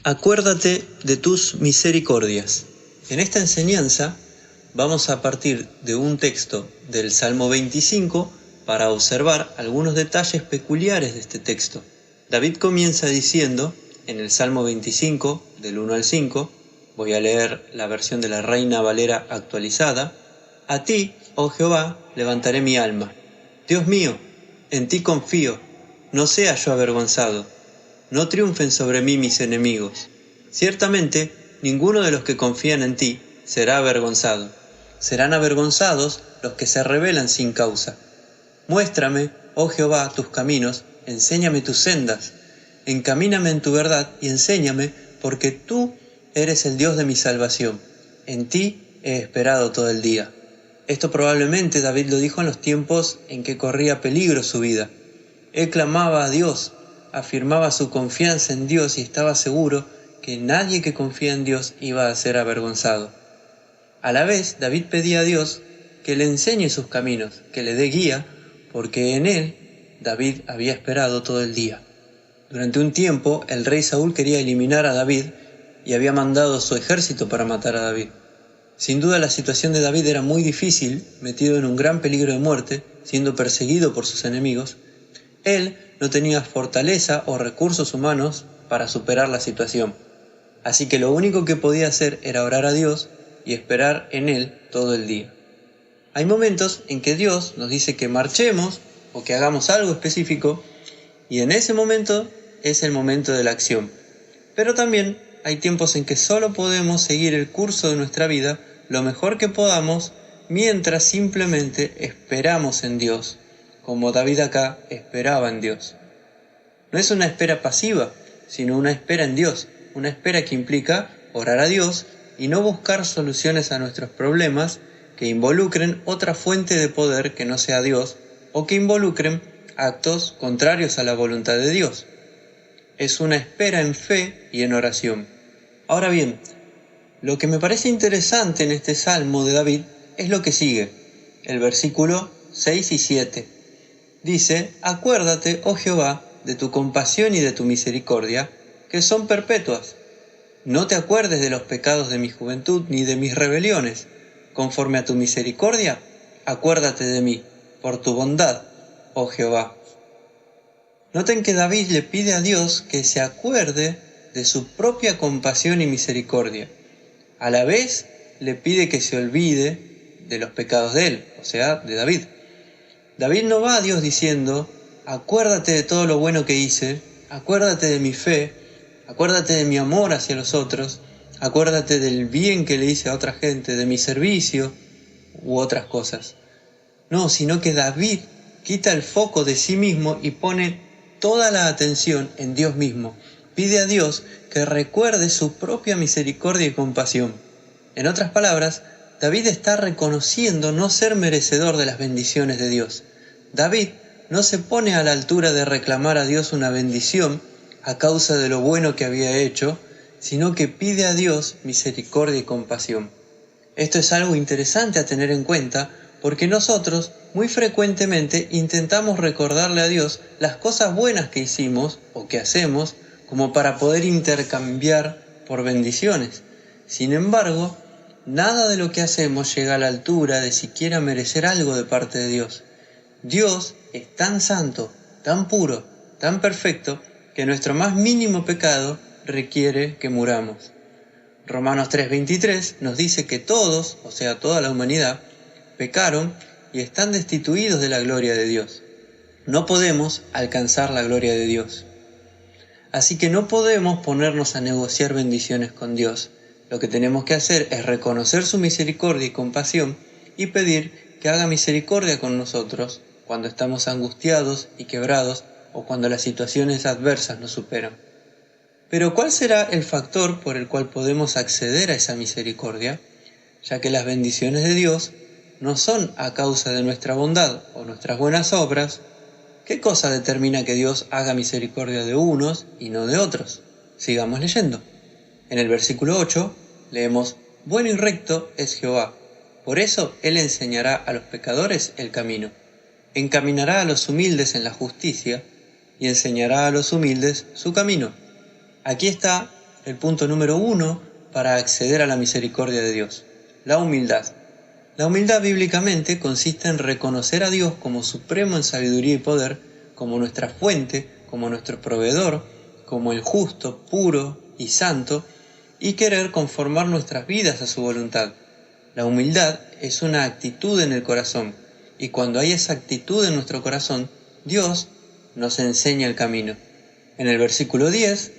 Acuérdate de tus misericordias. En esta enseñanza vamos a partir de un texto del Salmo 25 para observar algunos detalles peculiares de este texto. David comienza diciendo, en el Salmo 25, del 1 al 5, voy a leer la versión de la Reina Valera actualizada: A ti, oh Jehová, levantaré mi alma. Dios mío, en ti confío, no sea yo avergonzado. No triunfen sobre mí mis enemigos. Ciertamente, ninguno de los que confían en ti será avergonzado. Serán avergonzados los que se rebelan sin causa. Muéstrame, oh Jehová, tus caminos, enséñame tus sendas. Encamíname en tu verdad y enséñame, porque tú eres el Dios de mi salvación. En ti he esperado todo el día. Esto probablemente David lo dijo en los tiempos en que corría peligro su vida. Él clamaba a Dios, afirmaba su confianza en Dios y estaba seguro que nadie que confía en Dios iba a ser avergonzado. A la vez, David pedía a Dios que le enseñe sus caminos, que le dé guía, porque en él David había esperado todo el día. Durante un tiempo, el rey Saúl quería eliminar a David y había mandado su ejército para matar a David. Sin duda la situación de David era muy difícil, metido en un gran peligro de muerte, siendo perseguido por sus enemigos. Él no tenía fortaleza o recursos humanos para superar la situación. Así que lo único que podía hacer era orar a Dios y esperar en Él todo el día. Hay momentos en que Dios nos dice que marchemos o que hagamos algo específico, y en ese momento es el momento de la acción. Pero también hay tiempos en que solo podemos seguir el curso de nuestra vida lo mejor que podamos mientras simplemente esperamos en Dios, como David acá esperaba en Dios. No es una espera pasiva, sino una espera en Dios, una espera que implica orar a Dios y no buscar soluciones a nuestros problemas que involucren otra fuente de poder que no sea Dios o que involucren actos contrarios a la voluntad de Dios. Es una espera en fe y en oración. Ahora bien, lo que me parece interesante en este salmo de David es lo que sigue, el versículo 6 y 7. Dice: Acuérdate, oh Jehová, de tu compasión y de tu misericordia, que son perpetuas. No te acuerdes de los pecados de mi juventud ni de mis rebeliones. Conforme a tu misericordia, acuérdate de mí, por tu bondad, oh Jehová. Noten que David le pide a Dios que se acuerde de su propia compasión y misericordia. A la vez le pide que se olvide de los pecados de él, o sea, de David. David no va a Dios diciendo: acuérdate de todo lo bueno que hice, acuérdate de mi fe, acuérdate de mi amor hacia los otros, acuérdate del bien que le hice a otra gente, de mi servicio u otras cosas. No, sino que David quita el foco de sí mismo y pone toda la atención en Dios mismo. Pide a Dios que recuerde su propia misericordia y compasión. En otras palabras, David está reconociendo no ser merecedor de las bendiciones de Dios. David no se pone a la altura de reclamar a Dios una bendición a causa de lo bueno que había hecho, sino que pide a Dios misericordia y compasión. Esto es algo interesante a tener en cuenta, porque nosotros muy frecuentemente intentamos recordarle a Dios las cosas buenas que hicimos o que hacemos como para poder intercambiar por bendiciones. Sin embargo, nada de lo que hacemos llega a la altura de siquiera merecer algo de parte de Dios. Dios es tan santo, tan puro, tan perfecto, que nuestro más mínimo pecado requiere que muramos. Romanos 3:23 nos dice que todos, o sea, toda la humanidad, pecaron y están destituidos de la gloria de Dios. No podemos alcanzar la gloria de Dios. Así que no podemos ponernos a negociar bendiciones con Dios. Lo que tenemos que hacer es reconocer su misericordia y compasión y pedir que haga misericordia con nosotros cuando estamos angustiados y quebrados o cuando las situaciones adversas nos superan. Pero ¿cuál será el factor por el cual podemos acceder a esa misericordia? Ya que las bendiciones de Dios no son a causa de nuestra bondad o nuestras buenas obras. ¿Qué cosa determina que Dios haga misericordia de unos y no de otros? Sigamos leyendo. En el versículo 8 leemos: Bueno y recto es Jehová, por eso Él enseñará a los pecadores el camino. Encaminará a los humildes en la justicia y enseñará a los humildes su camino. Aquí está el punto número 1 para acceder a la misericordia de Dios: la humildad. La humildad bíblicamente consiste en reconocer a Dios como supremo en sabiduría y poder, como nuestra fuente, como nuestro proveedor, como el justo, puro y santo, y querer conformar nuestras vidas a su voluntad. La humildad es una actitud en el corazón, y cuando hay esa actitud en nuestro corazón, Dios nos enseña el camino. En el versículo 10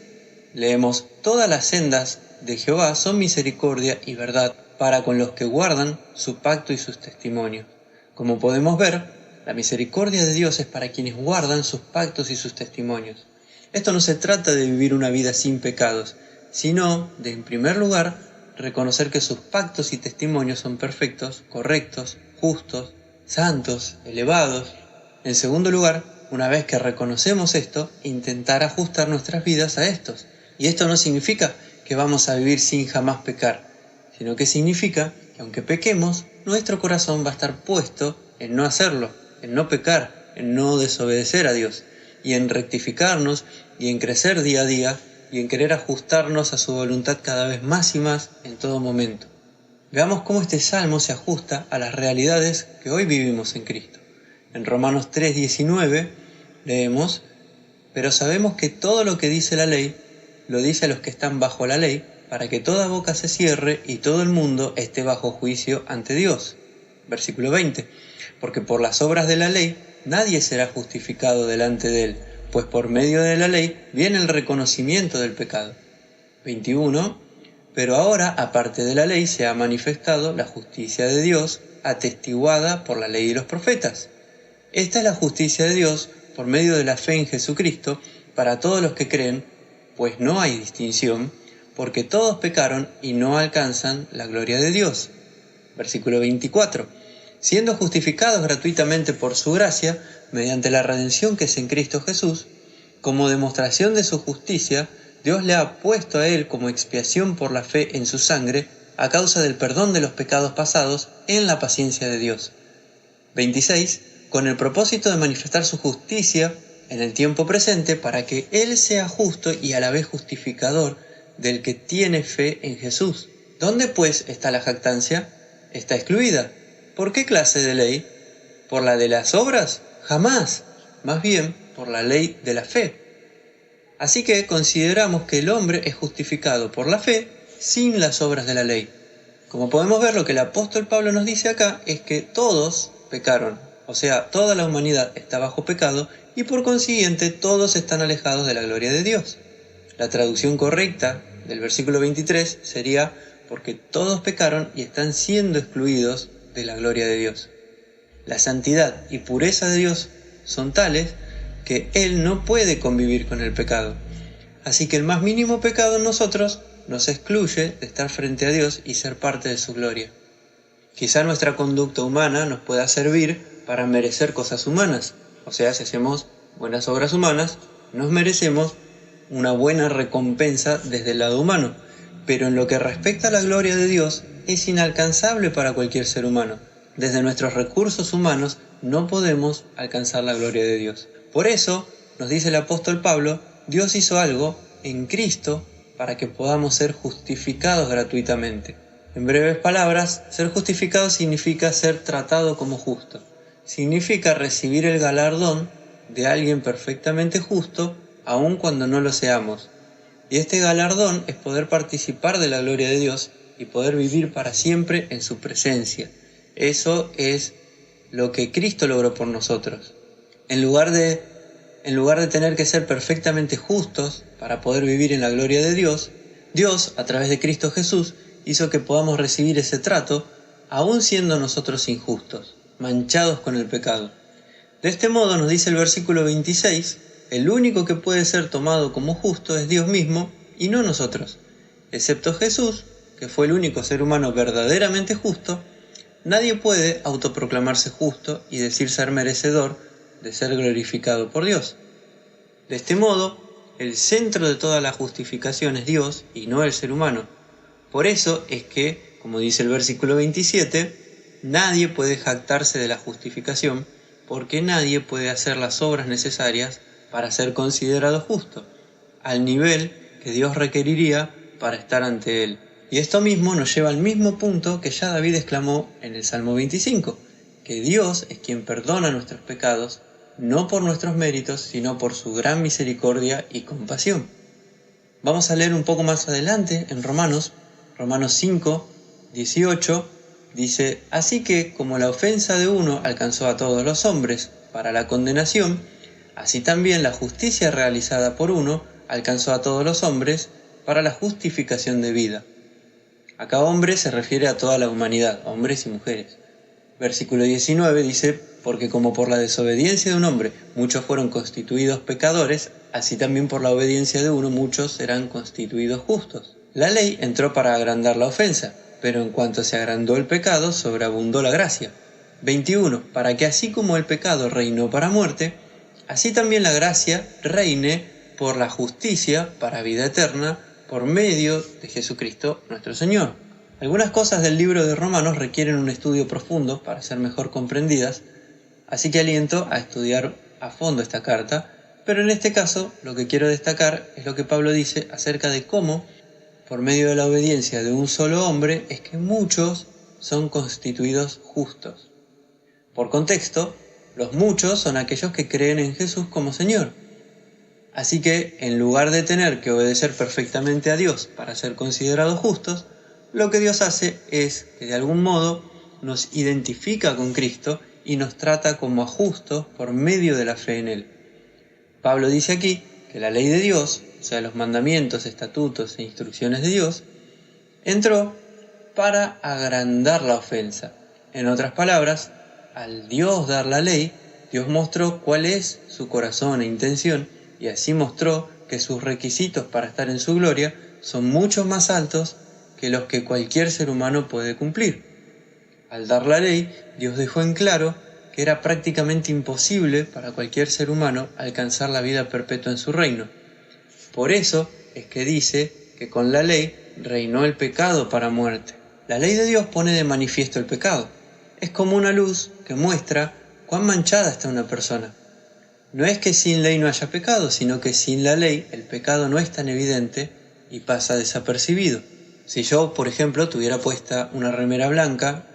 leemos: todas las sendas de Jehová son misericordia y verdad para con los que guardan su pacto y sus testimonios. Como podemos ver, la misericordia de Dios es para quienes guardan sus pactos y sus testimonios. Esto no se trata de vivir una vida sin pecados, sino de, en primer lugar, reconocer que sus pactos y testimonios son perfectos, correctos, justos, santos, elevados. En segundo lugar, una vez que reconocemos esto, intentar ajustar nuestras vidas a estos. Y esto no significa que vamos a vivir sin jamás pecar, sino que significa que aunque pequemos, nuestro corazón va a estar puesto en no hacerlo, en no pecar, en no desobedecer a Dios, y en rectificarnos, y en crecer día a día, y en querer ajustarnos a su voluntad cada vez más y más en todo momento. Veamos cómo este salmo se ajusta a las realidades que hoy vivimos en Cristo. En Romanos 3:19 leemos: pero sabemos que todo lo que dice la ley, lo dice a los que están bajo la ley, para que toda boca se cierre y todo el mundo esté bajo juicio ante Dios. Versículo 20. Porque por las obras de la ley nadie será justificado delante de él, pues por medio de la ley viene el reconocimiento del pecado. 21. Pero ahora, aparte de la ley, se ha manifestado la justicia de Dios, atestiguada por la ley y los profetas. Esta es la justicia de Dios por medio de la fe en Jesucristo para todos los que creen, pues no hay distinción, porque todos pecaron y no alcanzan la gloria de Dios. Versículo 24. Siendo justificados gratuitamente por su gracia, mediante la redención que es en Cristo Jesús, como demostración de su justicia, Dios le ha puesto a él como expiación por la fe en su sangre, a causa del perdón de los pecados pasados, en la paciencia de Dios. 26. Con el propósito de manifestar su justicia en el tiempo presente, para que él sea justo y a la vez justificador del que tiene fe en Jesús. ¿Dónde pues está la jactancia? Está excluida. ¿Por qué clase de ley? ¿Por la de las obras? Jamás. Más bien, por la ley de la fe. Así que consideramos que el hombre es justificado por la fe sin las obras de la ley. Como podemos ver, lo que el apóstol Pablo nos dice acá es que todos pecaron, o sea, toda la humanidad está bajo pecado y por consiguiente todos están alejados de la gloria de Dios. La traducción correcta del versículo 23 sería: porque todos pecaron y están siendo excluidos de la gloria de Dios. La santidad y pureza de Dios son tales que Él no puede convivir con el pecado. Así que el más mínimo pecado en nosotros nos excluye de estar frente a Dios y ser parte de su gloria. Quizá nuestra conducta humana nos pueda servir para merecer cosas humanas, o sea, si hacemos buenas obras humanas, nos merecemos una buena recompensa desde el lado humano, pero en lo que respecta a la gloria de Dios, es inalcanzable para cualquier ser humano. Desde nuestros recursos humanos no podemos alcanzar la gloria de Dios. Por eso, nos dice el apóstol Pablo, Dios hizo algo en Cristo para que podamos ser justificados gratuitamente. En breves palabras, ser justificado significa ser tratado como justo. Significa recibir el galardón de alguien perfectamente justo, aun cuando no lo seamos. Y este galardón es poder participar de la gloria de Dios y poder vivir para siempre en su presencia. Eso es lo que Cristo logró por nosotros. En lugar de tener que ser perfectamente justos para poder vivir en la gloria de Dios, Dios, a través de Cristo Jesús, hizo que podamos recibir ese trato, aun siendo nosotros injustos, manchados con el pecado. De este modo, nos dice el versículo 26, el único que puede ser tomado como justo es Dios mismo y no nosotros. Excepto Jesús, que fue el único ser humano verdaderamente justo, nadie puede autoproclamarse justo y decir ser merecedor de ser glorificado por Dios. De este modo, el centro de toda la justificación es Dios y no el ser humano. Por eso es que, como dice el versículo 27, nadie puede jactarse de la justificación, porque nadie puede hacer las obras necesarias para ser considerado justo, al nivel que Dios requeriría para estar ante Él. Y esto mismo nos lleva al mismo punto que ya David exclamó en el Salmo 25, que Dios es quien perdona nuestros pecados, no por nuestros méritos, sino por su gran misericordia y compasión. Vamos a leer un poco más adelante en Romanos 5, 18, dice: así que como la ofensa de uno alcanzó a todos los hombres para la condenación, así también la justicia realizada por uno alcanzó a todos los hombres para la justificación de vida. Acá hombre se refiere a toda la humanidad, hombres y mujeres. Versículo 19 dice: porque como por la desobediencia de un hombre muchos fueron constituidos pecadores, así también por la obediencia de uno muchos serán constituidos justos. La ley entró para agrandar la ofensa, pero en cuanto se agrandó el pecado, sobreabundó la gracia. 21. Para que así como el pecado reinó para muerte, así también la gracia reine por la justicia para vida eterna, por medio de Jesucristo nuestro Señor. Algunas cosas del libro de Romanos requieren un estudio profundo para ser mejor comprendidas, así que aliento a estudiar a fondo esta carta, pero en este caso lo que quiero destacar es lo que Pablo dice acerca de cómo, por medio de la obediencia de un solo hombre, es que muchos son constituidos justos. Por contexto, los muchos son aquellos que creen en Jesús como Señor. Así que, en lugar de tener que obedecer perfectamente a Dios para ser considerados justos, lo que Dios hace es que de algún modo nos identifica con Cristo y nos trata como a justos por medio de la fe en Él. Pablo dice aquí que la ley de Dios, o sea, los mandamientos, estatutos e instrucciones de Dios, entró para agrandar la ofensa. En otras palabras, al Dios dar la ley, Dios mostró cuál es su corazón e intención, y así mostró que sus requisitos para estar en su gloria son mucho más altos que los que cualquier ser humano puede cumplir. Al dar la ley, Dios dejó en claro que era prácticamente imposible para cualquier ser humano alcanzar la vida perpetua en su reino. Por eso es que dice que con la ley reinó el pecado para muerte. La ley de Dios pone de manifiesto el pecado. Es como una luz que muestra cuán manchada está una persona. No es que sin ley no haya pecado, sino que sin la ley el pecado no es tan evidente y pasa desapercibido. Si yo, por ejemplo, tuviera puesta una remera blanca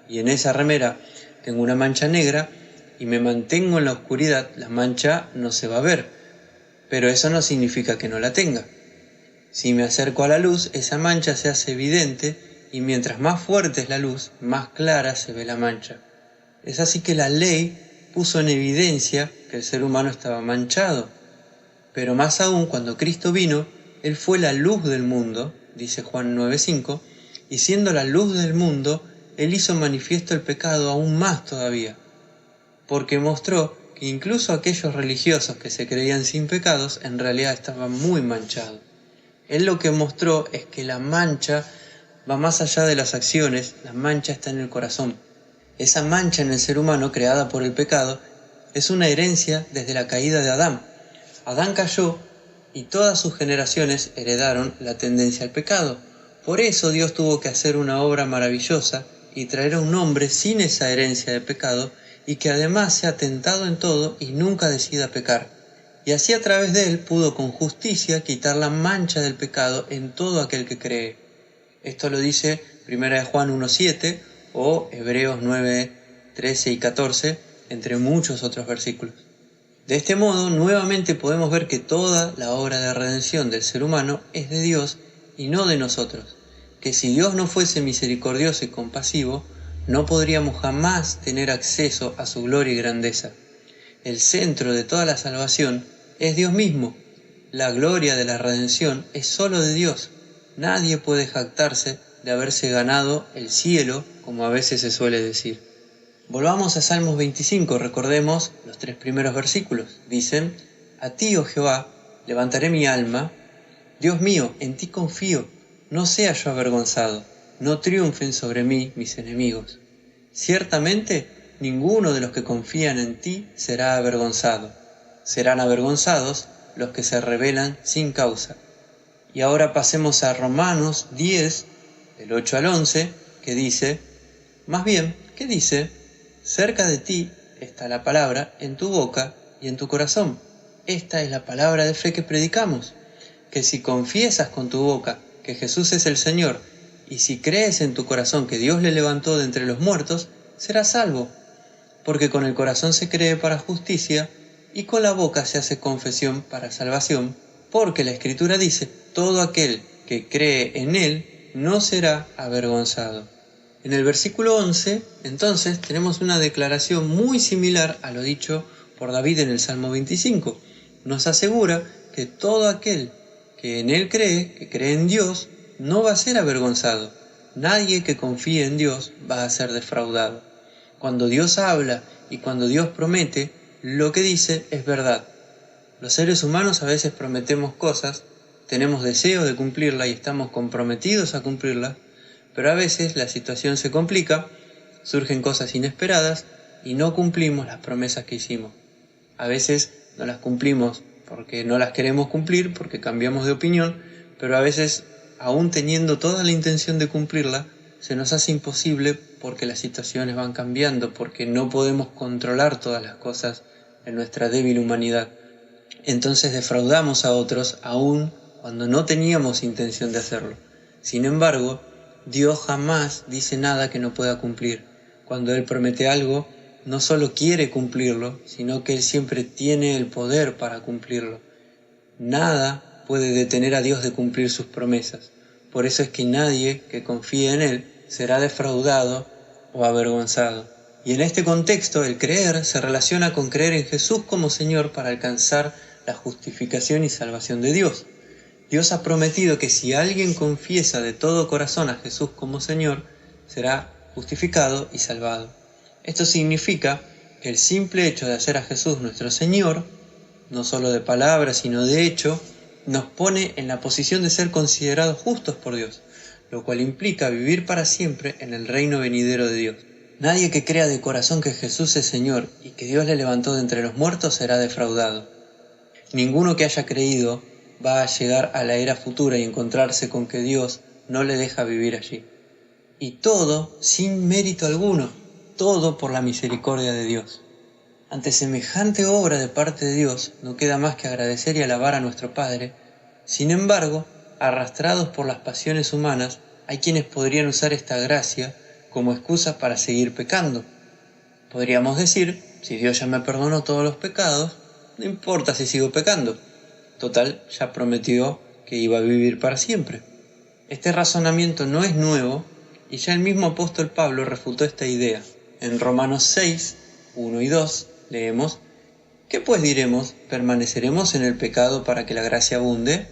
y en esa remera tengo una mancha negra y me mantengo en la oscuridad, la mancha no se va a ver, pero eso no significa que no la tenga. Si me acerco a la luz, esa mancha se hace evidente y mientras más fuerte es la luz, más clara se ve la mancha. Es así que la ley puso en evidencia que el ser humano estaba manchado. Pero más aún, cuando Cristo vino, Él fue la luz del mundo, dice Juan 9:5, y siendo la luz del mundo, Él hizo manifiesto el pecado aún más todavía, porque mostró que incluso aquellos religiosos que se creían sin pecados, en realidad estaban muy manchados. Él lo que mostró es que la mancha va más allá de las acciones, la mancha está en el corazón. Esa mancha en el ser humano creada por el pecado es una herencia desde la caída de Adán. Adán cayó y todas sus generaciones heredaron la tendencia al pecado. Por eso Dios tuvo que hacer una obra maravillosa y traer a un hombre sin esa herencia de pecado y que además sea tentado en todo y nunca decida pecar. Y así a través de él pudo con justicia quitar la mancha del pecado en todo aquel que cree. Esto lo dice 1 Juan 1:7 o Hebreos 9:13 y 14, entre muchos otros versículos. De este modo, nuevamente podemos ver que toda la obra de redención del ser humano es de Dios y no de nosotros, que si Dios no fuese misericordioso y compasivo, no podríamos jamás tener acceso a su gloria y grandeza. El centro de toda la salvación es Dios mismo. La gloria de la redención es solo de Dios. Nadie puede jactarse de haberse ganado el cielo, como a veces se suele decir. Volvamos a Salmos 25, recordemos los 3 primeros versículos. Dicen: a ti, oh Jehová, levantaré mi alma. Dios mío, en ti confío, no sea yo avergonzado, no triunfen sobre mí mis enemigos. Ciertamente, ninguno de los que confían en ti será avergonzado. Serán avergonzados los que se rebelan sin causa. Y ahora pasemos a Romanos 10, del 8 al 11, que dice: más bien, ¿qué dice? Cerca de ti está la palabra en tu boca y en tu corazón. Esta es la palabra de fe que predicamos, que si confiesas con tu boca que Jesús es el Señor, y si crees en tu corazón que Dios le levantó de entre los muertos, serás salvo. Porque con el corazón se cree para justicia, y con la boca se hace confesión para salvación, porque la Escritura dice, todo aquel que cree en Él no será avergonzado. En el versículo 11, entonces, tenemos una declaración muy similar a lo dicho por David en el Salmo 25. Nos asegura que todo aquel que en Él cree, que cree en Dios, no va a ser avergonzado. Nadie que confíe en Dios va a ser defraudado. Cuando Dios habla y cuando Dios promete, lo que dice es verdad. Los seres humanos a veces prometemos cosas, tenemos deseo de cumplirla y estamos comprometidos a cumplirla, pero a veces la situación se complica, surgen cosas inesperadas y no cumplimos las promesas que hicimos. A veces no las cumplimos porque no las queremos cumplir, porque cambiamos de opinión, pero a veces, aún teniendo toda la intención de cumplirla, se nos hace imposible porque las situaciones van cambiando, porque no podemos controlar todas las cosas en nuestra débil humanidad. Entonces defraudamos a otros aún cuando no teníamos intención de hacerlo. Sin embargo, Dios jamás dice nada que no pueda cumplir. Cuando Él promete algo, no solo quiere cumplirlo, sino que Él siempre tiene el poder para cumplirlo. Nada puede detener a Dios de cumplir sus promesas. Por eso es que nadie que confíe en Él será defraudado o avergonzado. Y en este contexto, el creer se relaciona con creer en Jesús como Señor para alcanzar la justificación y salvación de Dios. Dios ha prometido que si alguien confiesa de todo corazón a Jesús como Señor, será justificado y salvado. Esto significa que el simple hecho de hacer a Jesús nuestro Señor, no solo de palabra sino de hecho, nos pone en la posición de ser considerados justos por Dios, lo cual implica vivir para siempre en el reino venidero de Dios. Nadie que crea de corazón que Jesús es Señor y que Dios le levantó de entre los muertos será defraudado. Ninguno que haya creído va a llegar a la era futura y encontrarse con que Dios no le deja vivir allí. Y todo sin mérito alguno, todo por la misericordia de Dios. Ante semejante obra de parte de Dios, no queda más que agradecer y alabar a nuestro Padre. Sin embargo, arrastrados por las pasiones humanas, hay quienes podrían usar esta gracia como excusa para seguir pecando. Podríamos decir, si Dios ya me perdonó todos los pecados, no importa si sigo pecando. Total, ya prometió que iba a vivir para siempre. Este razonamiento no es nuevo y ya el mismo apóstol Pablo refutó esta idea. En Romanos 6, 1 y 2 leemos: ¿qué pues diremos? ¿Permaneceremos en el pecado para que la gracia abunde?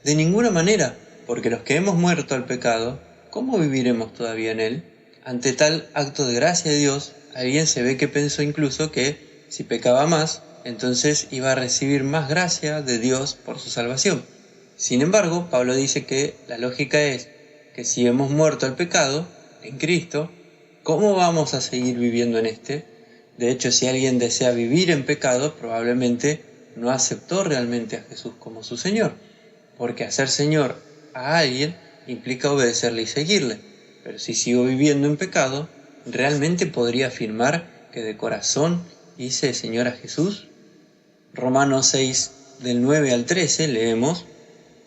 De ninguna manera, porque los que hemos muerto al pecado, ¿cómo viviremos todavía en él? Ante tal acto de gracia de Dios, alguien se ve que pensó incluso que, si pecaba más, entonces iba a recibir más gracia de Dios por su salvación. Sin embargo, Pablo dice que la lógica es que si hemos muerto al pecado, en Cristo, ¿cómo vamos a seguir viviendo en este? De hecho, si alguien desea vivir en pecado, probablemente no aceptó realmente a Jesús como su Señor, porque hacer Señor a alguien implica obedecerle y seguirle. Pero si sigo viviendo en pecado, ¿realmente podría afirmar que de corazón hice Señor a Jesús? Romanos 6, del 9 al 13, leemos: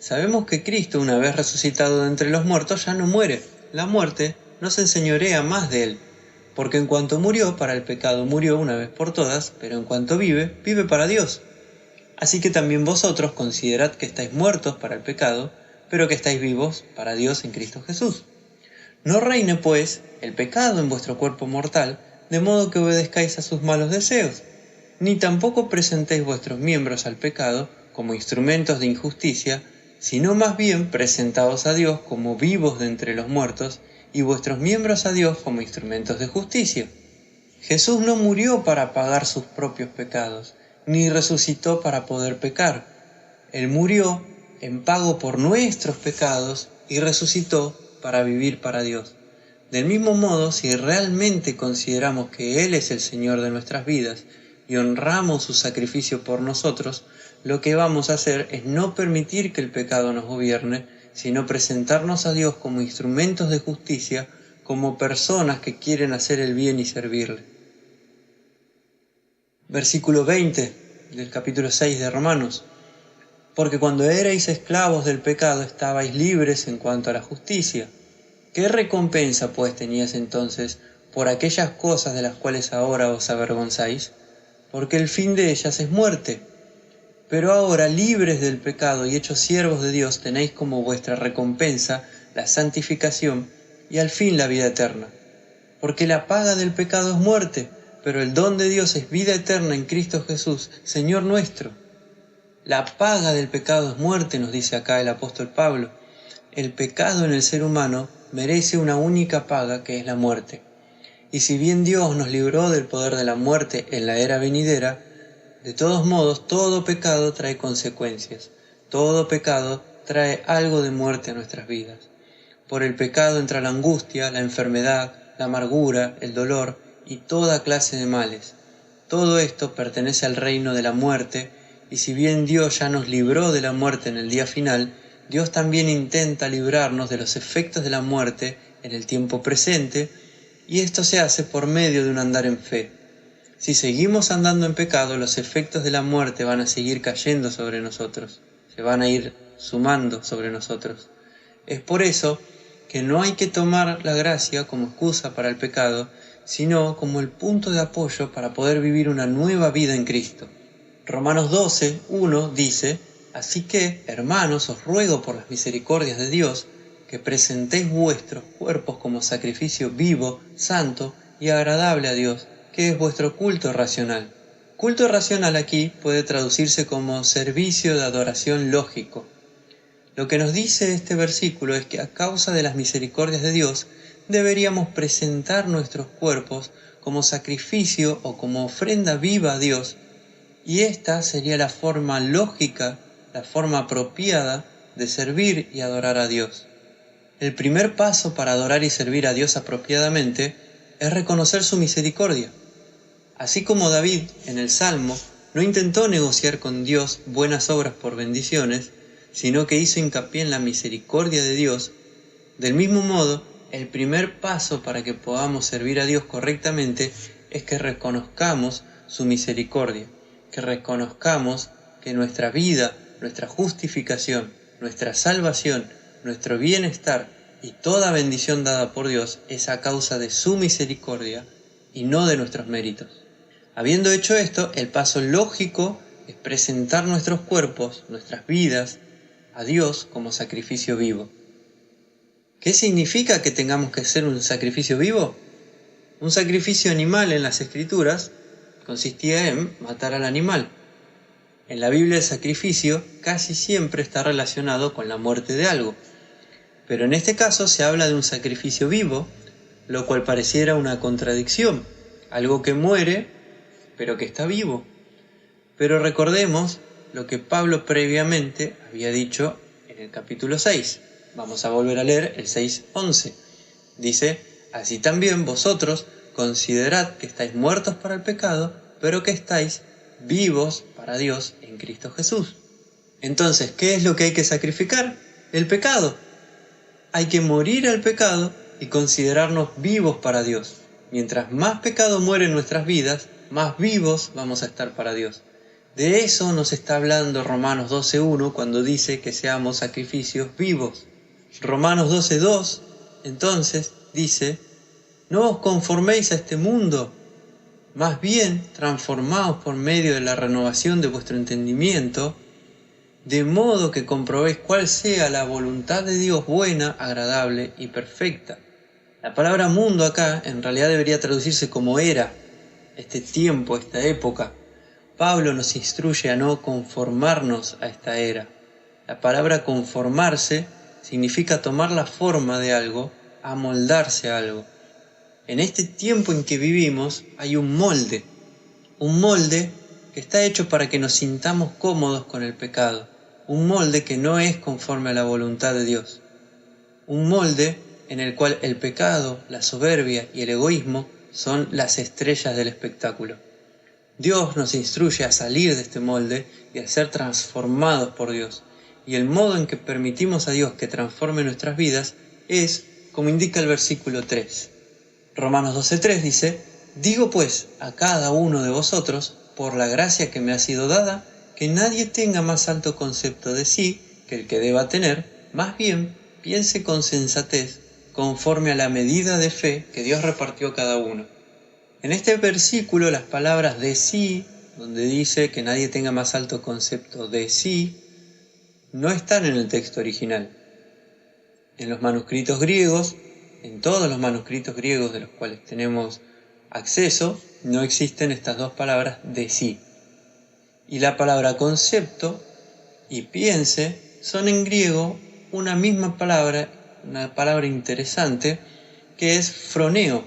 sabemos que Cristo, una vez resucitado de entre los muertos, ya no muere. La muerte no se enseñorea más de él, porque en cuanto murió para el pecado murió una vez por todas, pero en cuanto vive, vive para Dios. Así que también vosotros considerad que estáis muertos para el pecado, pero que estáis vivos para Dios en Cristo Jesús. No reine, pues, el pecado en vuestro cuerpo mortal, de modo que obedezcáis a sus malos deseos, ni tampoco presentéis vuestros miembros al pecado como instrumentos de injusticia, sino más bien presentaos a Dios como vivos de entre los muertos, y vuestros miembros a Dios como instrumentos de justicia. Jesús no murió para pagar sus propios pecados, ni resucitó para poder pecar. Él murió en pago por nuestros pecados y resucitó para vivir para Dios. Del mismo modo, si realmente consideramos que Él es el Señor de nuestras vidas y honramos su sacrificio por nosotros, lo que vamos a hacer es no permitir que el pecado nos gobierne, sino presentarnos a Dios como instrumentos de justicia, como personas que quieren hacer el bien y servirle. Versículo 20 del capítulo 6 de Romanos: Porque cuando erais esclavos del pecado estabais libres en cuanto a la justicia. ¿Qué recompensa pues teníais entonces por aquellas cosas de las cuales ahora os avergonzáis? Porque el fin de ellas es muerte. Pero ahora, libres del pecado y hechos siervos de Dios, tenéis como vuestra recompensa la santificación y al fin la vida eterna. Porque la paga del pecado es muerte, pero el don de Dios es vida eterna en Cristo Jesús, Señor nuestro. La paga del pecado es muerte, nos dice acá el apóstol Pablo. El pecado en el ser humano merece una única paga, que es la muerte. Y si bien Dios nos libró del poder de la muerte en la era venidera, de todos modos todo pecado trae consecuencias. Todo pecado trae algo de muerte a nuestras vidas. Por el pecado entra la angustia, la enfermedad, la amargura, el dolor y toda clase de males. Todo esto pertenece al reino de la muerte, y si bien Dios ya nos libró de la muerte en el día final, Dios también intenta librarnos de los efectos de la muerte en el tiempo presente, y esto se hace por medio de un andar en fe. Si seguimos andando en pecado, los efectos de la muerte van a seguir cayendo sobre nosotros, se van a ir sumando sobre nosotros. Es por eso que no hay que tomar la gracia como excusa para el pecado, sino como el punto de apoyo para poder vivir una nueva vida en Cristo. Romanos 12:1 dice: Así que, hermanos, os ruego por las misericordias de Dios, que presentéis vuestros cuerpos como sacrificio vivo, santo y agradable a Dios, que es vuestro culto racional. Culto racional aquí puede traducirse como servicio de adoración lógico. Lo que nos dice este versículo es que a causa de las misericordias de Dios, deberíamos presentar nuestros cuerpos como sacrificio o como ofrenda viva a Dios, y esta sería la forma lógica, la forma apropiada de servir y adorar a Dios. El primer paso para adorar y servir a Dios apropiadamente es reconocer su misericordia. Así como David, en el Salmo, no intentó negociar con Dios buenas obras por bendiciones, sino que hizo hincapié en la misericordia de Dios, del mismo modo, el primer paso para que podamos servir a Dios correctamente es que reconozcamos su misericordia, que reconozcamos que nuestra vida, nuestra justificación, nuestra salvación, nuestro bienestar y toda bendición dada por Dios es a causa de su misericordia y no de nuestros méritos. Habiendo hecho esto, el paso lógico es presentar nuestros cuerpos, nuestras vidas, a Dios como sacrificio vivo. ¿Qué significa que tengamos que hacer un sacrificio vivo? Un sacrificio animal en las Escrituras consistía en matar al animal. En la Biblia el sacrificio casi siempre está relacionado con la muerte de algo, pero en este caso se habla de un sacrificio vivo, lo cual pareciera una contradicción, algo que muere pero que está vivo. Pero recordemos lo que Pablo previamente había dicho en el capítulo 6. Vamos a volver a leer el 6:11. Dice: Así también vosotros considerad que estáis muertos para el pecado, pero que estáis vivos para Dios en Cristo Jesús. Entonces, ¿qué es lo que hay que sacrificar? El pecado. Hay que morir al pecado y considerarnos vivos para Dios. Mientras más pecado muere en nuestras vidas, más vivos vamos a estar para Dios. De eso nos está hablando Romanos 12:1 cuando dice que seamos sacrificios vivos. Romanos 12:2 entonces dice: No os conforméis a este mundo, más bien transformaos por medio de la renovación de vuestro entendimiento, de modo que comprobéis cuál sea la voluntad de Dios buena, agradable y perfecta. La palabra mundo acá en realidad debería traducirse como era, este tiempo, esta época. Pablo nos instruye a no conformarnos a esta era. La palabra conformarse significa tomar la forma de algo, amoldarse a algo. En este tiempo en que vivimos hay un molde que está hecho para que nos sintamos cómodos con el pecado, un molde que no es conforme a la voluntad de Dios, un molde en el cual el pecado, la soberbia y el egoísmo son las estrellas del espectáculo. Dios nos instruye a salir de este molde y a ser transformados por Dios, y el modo en que permitimos a Dios que transforme nuestras vidas es como indica el versículo 3. Romanos 12:3 dice: Digo pues a cada uno de vosotros, por la gracia que me ha sido dada, que nadie tenga más alto concepto de sí que el que deba tener, más bien piense con sensatez, conforme a la medida de fe que Dios repartió a cada uno. En este versículo las palabras de sí, donde dice que nadie tenga más alto concepto de sí, no están en el texto original. En los manuscritos griegos, en todos los manuscritos griegos de los cuales tenemos acceso, no existen estas dos palabras de sí. Y la palabra concepto y piense son en griego una misma palabra, una palabra interesante, que es phroneo,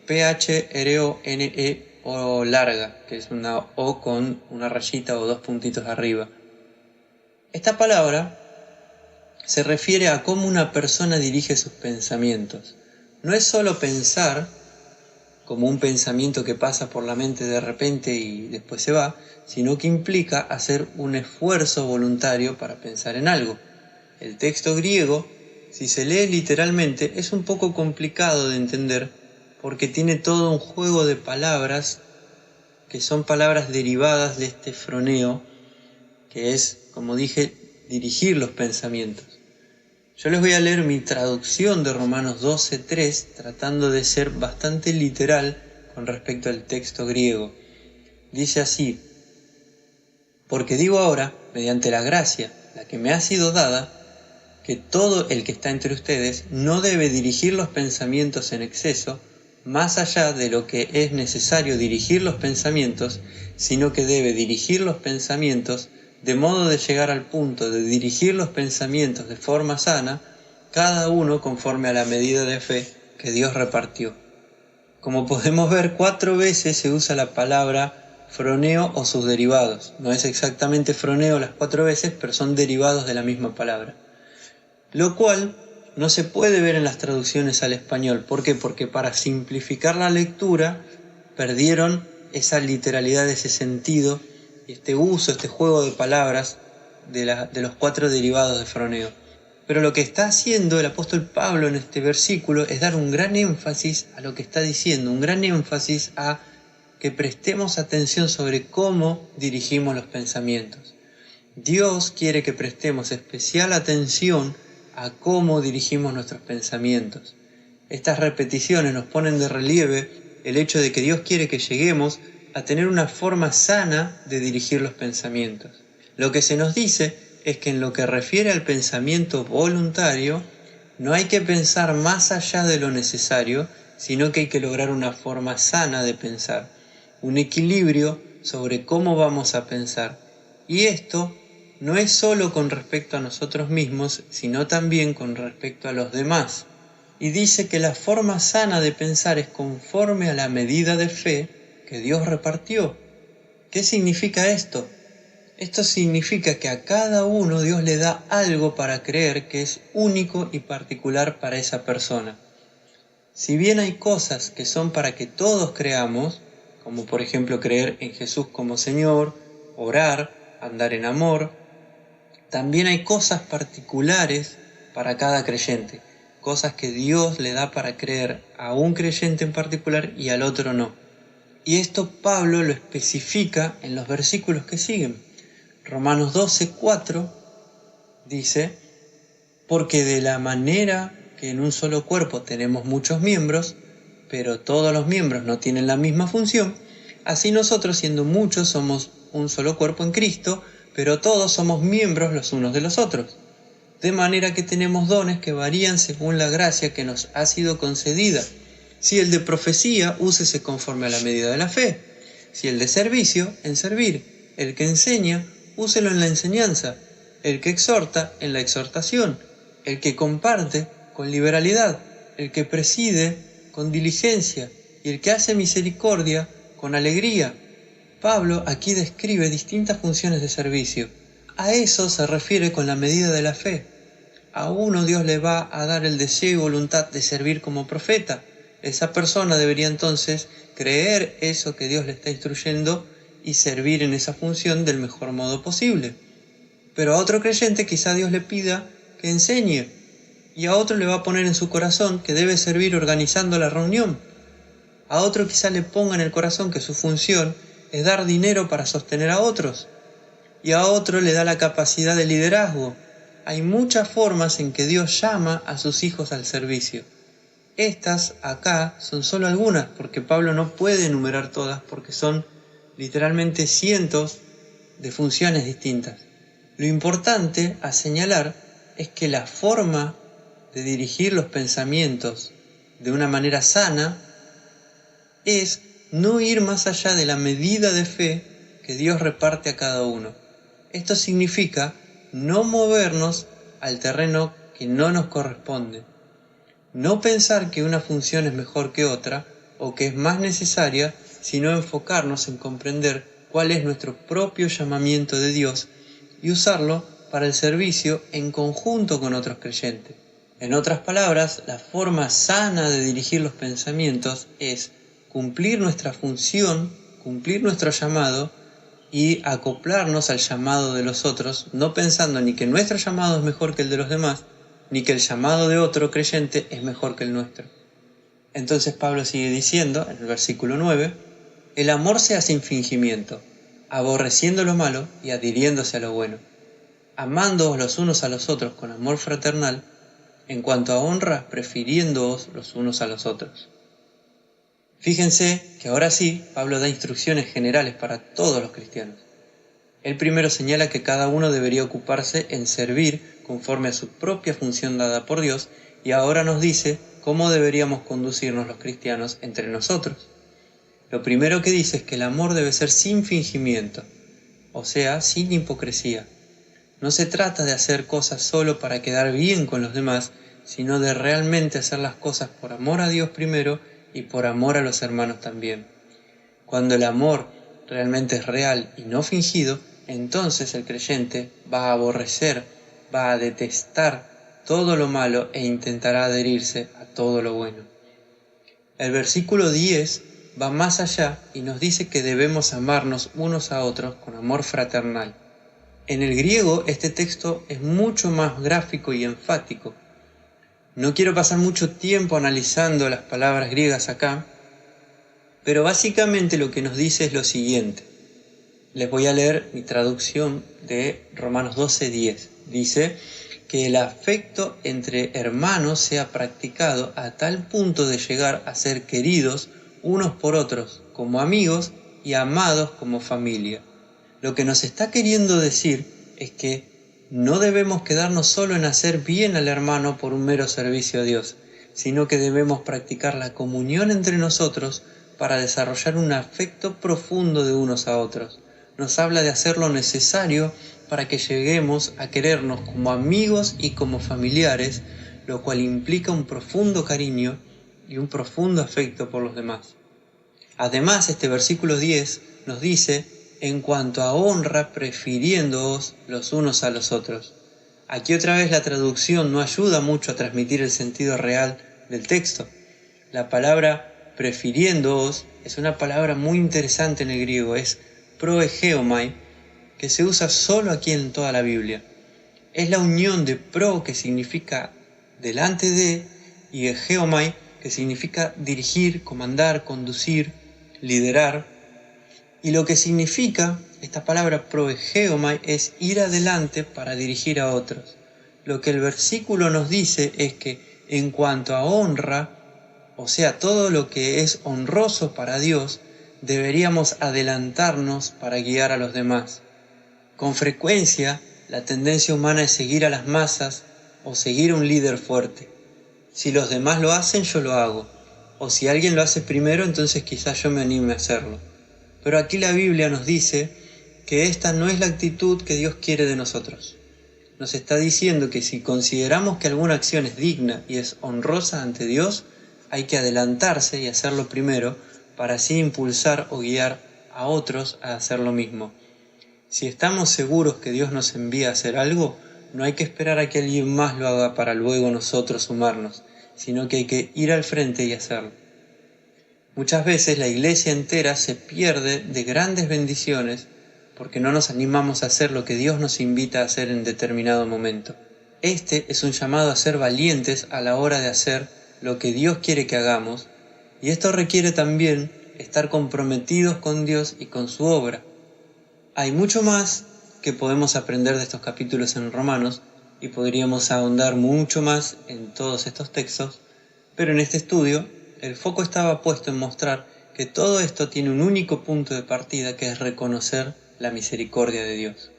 P-H-R-O-N-E o larga, que es una O con una rayita o dos puntitos arriba. Esta palabra se refiere a cómo una persona dirige sus pensamientos. No es solo pensar, como un pensamiento que pasa por la mente de repente y después se va, sino que implica hacer un esfuerzo voluntario para pensar en algo. El texto griego, si se lee literalmente, es un poco complicado de entender porque tiene todo un juego de palabras que son palabras derivadas de este phroneo, que es, como dije, dirigir los pensamientos. Yo les voy a leer mi traducción de Romanos 12:3, tratando de ser bastante literal con respecto al texto griego. Dice así: porque digo ahora, mediante la gracia, la que me ha sido dada, que todo el que está entre ustedes no debe dirigir los pensamientos en exceso, más allá de lo que es necesario dirigir los pensamientos, sino que debe dirigir los pensamientos de modo de llegar al punto de dirigir los pensamientos de forma sana, cada uno conforme a la medida de fe que Dios repartió. Como podemos ver, 4 veces se usa la palabra phroneo o sus derivados. No es exactamente phroneo las 4 veces, pero son derivados de la misma palabra. Lo cual no se puede ver en las traducciones al español. ¿Por qué? Porque para simplificar la lectura perdieron esa literalidad, ese sentido, este uso, este juego de palabras de los 4 derivados de phroneo. Pero lo que está haciendo el apóstol Pablo en este versículo es dar un gran énfasis a lo que está diciendo, un gran énfasis a que prestemos atención sobre cómo dirigimos los pensamientos. Dios quiere que prestemos especial atención a cómo dirigimos nuestros pensamientos. Estas repeticiones nos ponen de relieve el hecho de que Dios quiere que lleguemos a tener una forma sana de dirigir los pensamientos. Lo que se nos dice es que en lo que refiere al pensamiento voluntario, no hay que pensar más allá de lo necesario, sino que hay que lograr una forma sana de pensar, un equilibrio sobre cómo vamos a pensar. Y esto no es solo con respecto a nosotros mismos, sino también con respecto a los demás. Y dice que la forma sana de pensar es conforme a la medida de fe que Dios repartió. ¿Qué significa esto? Esto significa que a cada uno Dios le da algo para creer que es único y particular para esa persona. Si bien hay cosas que son para que todos creamos, como por ejemplo creer en Jesús como Señor, orar, andar en amor, también hay cosas particulares para cada creyente, cosas que Dios le da para creer a un creyente en particular y al otro no. Y esto Pablo lo especifica en los versículos que siguen. Romanos 12:4 dice: porque de la manera que en un solo cuerpo tenemos muchos miembros, pero todos los miembros no tienen la misma función, así nosotros, siendo muchos, somos un solo cuerpo en Cristo, pero todos somos miembros los unos de los otros. De manera que tenemos dones que varían según la gracia que nos ha sido concedida. Si el de profecía, úsese conforme a la medida de la fe. Si el de servicio, en servir. El que enseña, úselo en la enseñanza. El que exhorta, en la exhortación. El que comparte, con liberalidad. El que preside, con diligencia. Y el que hace misericordia, con alegría. Pablo aquí describe distintas funciones de servicio. A eso se refiere con la medida de la fe. A uno Dios le va a dar el deseo y voluntad de servir como profeta. Esa persona debería entonces creer eso que Dios le está instruyendo y servir en esa función del mejor modo posible. Pero a otro creyente quizá Dios le pida que enseñe, y a otro le va a poner en su corazón que debe servir organizando la reunión. A otro quizá le ponga en el corazón que su función es dar dinero para sostener a otros. y a otro le da la capacidad de liderazgo. Hay muchas formas en que Dios llama a sus hijos al servicio. Estas acá son solo algunas, porque Pablo no puede enumerar todas, porque son literalmente cientos de funciones distintas. Lo importante a señalar es que la forma de dirigir los pensamientos de una manera sana es no ir más allá de la medida de fe que Dios reparte a cada uno. Esto significa no movernos al terreno que no nos corresponde. No pensar que una función es mejor que otra o que es más necesaria, sino enfocarnos en comprender cuál es nuestro propio llamamiento de Dios y usarlo para el servicio en conjunto con otros creyentes. En otras palabras, la forma sana de dirigir los pensamientos es cumplir nuestra función, cumplir nuestro llamado y acoplarnos al llamado de los otros, no pensando ni que nuestro llamado es mejor que el de los demás, ni que el llamado de otro creyente es mejor que el nuestro. Entonces Pablo sigue diciendo, en el versículo 9, el amor sea sin fingimiento, aborreciendo lo malo y adhiriéndose a lo bueno, amándoos los unos a los otros con amor fraternal, en cuanto a honra, prefiriéndoos los unos a los otros. Fíjense que ahora sí, Pablo da instrucciones generales para todos los cristianos. Él primero señala que cada uno debería ocuparse en servir conforme a su propia función dada por Dios, y ahora nos dice cómo deberíamos conducirnos los cristianos entre nosotros. Lo primero que dice es que el amor debe ser sin fingimiento, o sea, sin hipocresía. No se trata de hacer cosas solo para quedar bien con los demás, sino de realmente hacer las cosas por amor a Dios primero y por amor a los hermanos también. Cuando el amor realmente es real y no fingido, entonces el creyente va a aborrecer, va a detestar todo lo malo e intentará adherirse a todo lo bueno. El versículo 10 va más allá y nos dice que debemos amarnos unos a otros con amor fraternal. En el griego este texto es mucho más gráfico y enfático. No quiero pasar mucho tiempo analizando las palabras griegas acá, pero básicamente lo que nos dice es lo siguiente. Les voy a leer mi traducción de Romanos 12:10. Dice que el afecto entre hermanos sea practicado a tal punto de llegar a ser queridos unos por otros como amigos y amados como familia. Lo que nos está queriendo decir es que no debemos quedarnos solo en hacer bien al hermano por un mero servicio a Dios, sino que debemos practicar la comunión entre nosotros para desarrollar un afecto profundo de unos a otros. Nos habla de hacer lo necesario para que lleguemos a querernos como amigos y como familiares, lo cual implica un profundo cariño y un profundo afecto por los demás. Además, este versículo 10 nos dice, en cuanto a honra, prefiriéndoos los unos a los otros. Aquí otra vez la traducción no ayuda mucho a transmitir el sentido real del texto. La palabra prefiriéndoos es una palabra muy interesante en el griego, es proegeomai, que se usa solo aquí en toda la Biblia. Es la unión de pro, que significa delante de, y egeomai, que significa dirigir, comandar, conducir, liderar. Y lo que significa esta palabra proegeomai es ir adelante para dirigir a otros. Lo que el versículo nos dice es que en cuanto a honra, o sea, todo lo que es honroso para Dios, deberíamos adelantarnos para guiar a los demás. Con frecuencia, la tendencia humana es seguir a las masas o seguir a un líder fuerte. Si los demás lo hacen, yo lo hago. O si alguien lo hace primero, entonces quizás yo me anime a hacerlo. Pero aquí la Biblia nos dice que esta no es la actitud que Dios quiere de nosotros. Nos está diciendo que si consideramos que alguna acción es digna y es honrosa ante Dios, hay que adelantarse y hacerlo primero para así impulsar o guiar a otros a hacer lo mismo. Si estamos seguros que Dios nos envía a hacer algo, no hay que esperar a que alguien más lo haga para luego nosotros sumarnos, sino que hay que ir al frente y hacerlo. Muchas veces la iglesia entera se pierde de grandes bendiciones porque no nos animamos a hacer lo que Dios nos invita a hacer en determinado momento. Este es un llamado a ser valientes a la hora de hacer lo que Dios quiere que hagamos, y esto requiere también estar comprometidos con Dios y con su obra. Hay mucho más que podemos aprender de estos capítulos en Romanos y podríamos ahondar mucho más en todos estos textos, pero en este estudio el foco estaba puesto en mostrar que todo esto tiene un único punto de partida, que es reconocer la misericordia de Dios.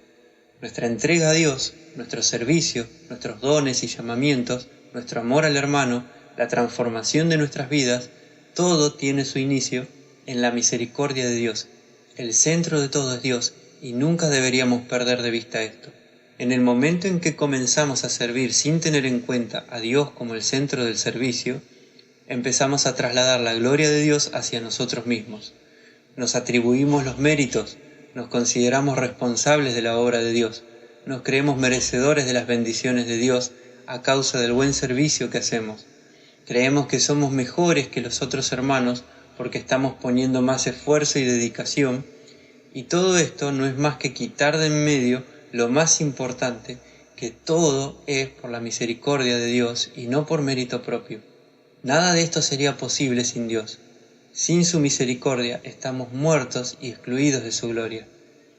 Nuestra entrega a Dios, nuestro servicio, nuestros dones y llamamientos, nuestro amor al hermano, la transformación de nuestras vidas, todo tiene su inicio en la misericordia de Dios. El centro de todo es Dios y nunca deberíamos perder de vista esto. En el momento en que comenzamos a servir sin tener en cuenta a Dios como el centro del servicio, empezamos a trasladar la gloria de Dios hacia nosotros mismos. Nos atribuimos los méritos, nos consideramos responsables de la obra de Dios, nos creemos merecedores de las bendiciones de Dios a causa del buen servicio que hacemos. Creemos que somos mejores que los otros hermanos porque estamos poniendo más esfuerzo y dedicación, y todo esto no es más que quitar de en medio lo más importante, que todo es por la misericordia de Dios y no por mérito propio. Nada de esto sería posible sin Dios. Sin su misericordia estamos muertos y excluidos de su gloria.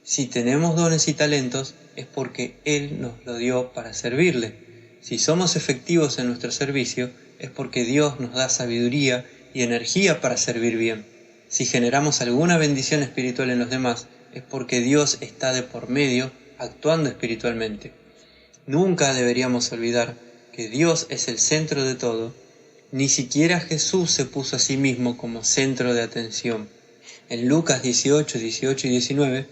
Si tenemos dones y talentos es porque Él nos lo dio para servirle. Si somos efectivos en nuestro servicio es porque Dios nos da sabiduría y energía para servir bien. Si generamos alguna bendición espiritual en los demás es porque Dios está de por medio actuando espiritualmente. Nunca deberíamos olvidar que Dios es el centro de todo. Ni siquiera Jesús se puso a sí mismo como centro de atención. En Lucas 18, 18 y 19,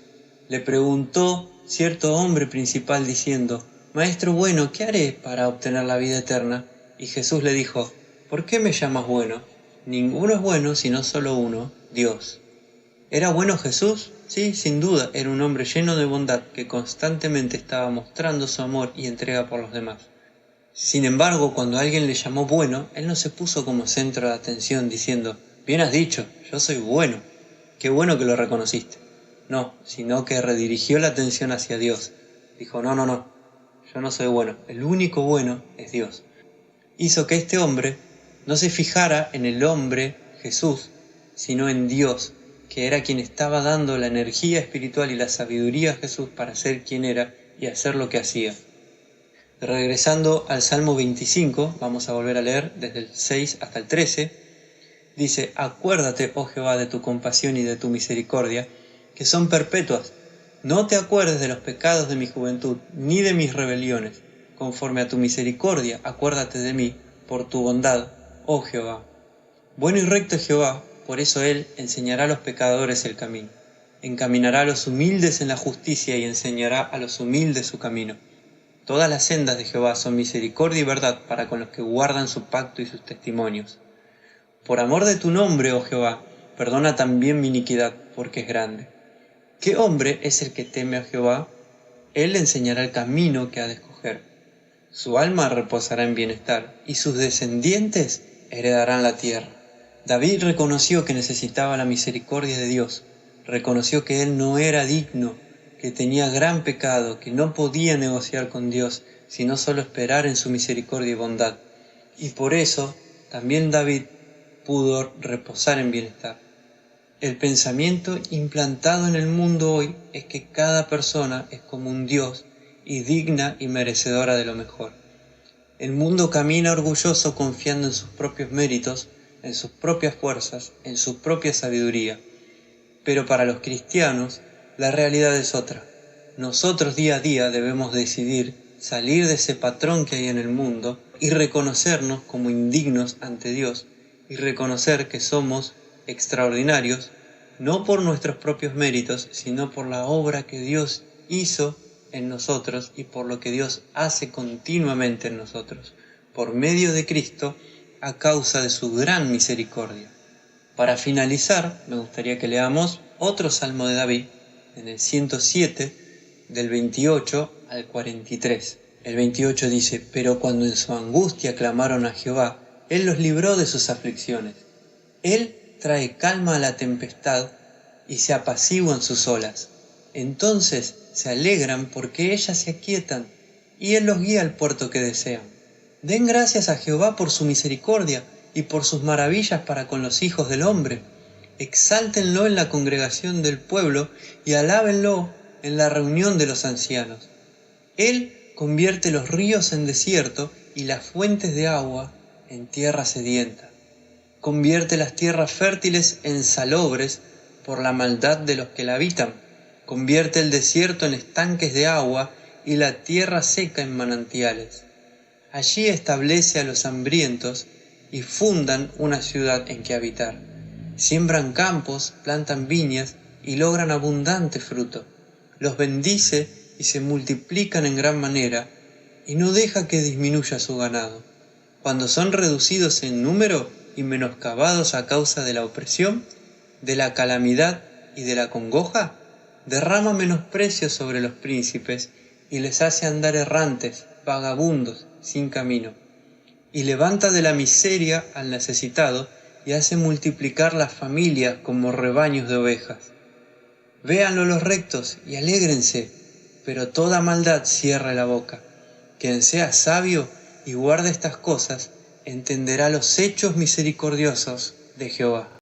le preguntó cierto hombre principal diciendo: «Maestro bueno, ¿qué haré para obtener la vida eterna?» Y Jesús le dijo: «¿Por qué me llamas bueno? Ninguno es bueno sino solo uno, Dios». ¿Era bueno Jesús? Sí, sin duda, era un hombre lleno de bondad que constantemente estaba mostrando su amor y entrega por los demás. Sin embargo, cuando alguien le llamó bueno, él no se puso como centro de atención diciendo: «Bien has dicho, yo soy bueno, qué bueno que lo reconociste». No, sino que redirigió la atención hacia Dios. Dijo: no, yo no soy bueno, el único bueno es Dios. Hizo que este hombre no se fijara en el hombre, Jesús, sino en Dios, que era quien estaba dando la energía espiritual y la sabiduría a Jesús para ser quien era y hacer lo que hacía. Regresando al Salmo 25, vamos a volver a leer desde el 6 hasta el 13, dice: «Acuérdate, oh Jehová, de tu compasión y de tu misericordia, que son perpetuas. No te acuerdes de los pecados de mi juventud, ni de mis rebeliones. Conforme a tu misericordia, acuérdate de mí, por tu bondad, oh Jehová». Bueno y recto es Jehová, por eso Él enseñará a los pecadores el camino. Encaminará a los humildes en la justicia y enseñará a los humildes su camino. Todas las sendas de Jehová son misericordia y verdad para con los que guardan su pacto y sus testimonios. Por amor de tu nombre, oh Jehová, perdona también mi iniquidad, porque es grande. ¿Qué hombre es el que teme a Jehová? Él le enseñará el camino que ha de escoger. Su alma reposará en bienestar, y sus descendientes heredarán la tierra. David reconoció que necesitaba la misericordia de Dios. Reconoció que él no era digno, que tenía gran pecado, que no podía negociar con Dios, sino solo esperar en su misericordia y bondad. Y por eso también David pudo reposar en bienestar. El pensamiento implantado en el mundo hoy es que cada persona es como un Dios y digna y merecedora de lo mejor. El mundo camina orgulloso confiando en sus propios méritos, en sus propias fuerzas, en su propia sabiduría. Pero para los cristianos, la realidad es otra. Nosotros día a día debemos decidir salir de ese patrón que hay en el mundo y reconocernos como indignos ante Dios y reconocer que somos extraordinarios, no por nuestros propios méritos, sino por la obra que Dios hizo en nosotros y por lo que Dios hace continuamente en nosotros, por medio de Cristo, a causa de su gran misericordia. Para finalizar, me gustaría que leamos otro Salmo de David, en el 107, del 28 al 43. El 28 dice: «Pero cuando en su angustia clamaron a Jehová, Él los libró de sus aflicciones. Él trae calma a la tempestad y se apaciguan sus olas. Entonces se alegran porque ellas se aquietan, y Él los guía al puerto que desean. Den gracias a Jehová por su misericordia y por sus maravillas para con los hijos del hombre. Exáltenlo en la congregación del pueblo y alábenlo en la reunión de los ancianos. Él convierte los ríos en desierto y las fuentes de agua en tierra sedienta. Convierte las tierras fértiles en salobres por la maldad de los que la habitan. Convierte el desierto en estanques de agua y la tierra seca en manantiales. Allí establece a los hambrientos y fundan una ciudad en que habitar. Siembran campos, plantan viñas y logran abundante fruto. Los bendice y se multiplican en gran manera, y no deja que disminuya su ganado. Cuando son reducidos en número y menoscabados a causa de la opresión, de la calamidad y de la congoja, derrama menosprecio sobre los príncipes y les hace andar errantes, vagabundos, sin camino. Y levanta de la miseria al necesitado y hace multiplicar las familias como rebaños de ovejas. Véanlo los rectos y alégrense, pero toda maldad cierre la boca. Quien sea sabio y guarde estas cosas, entenderá los hechos misericordiosos de Jehová.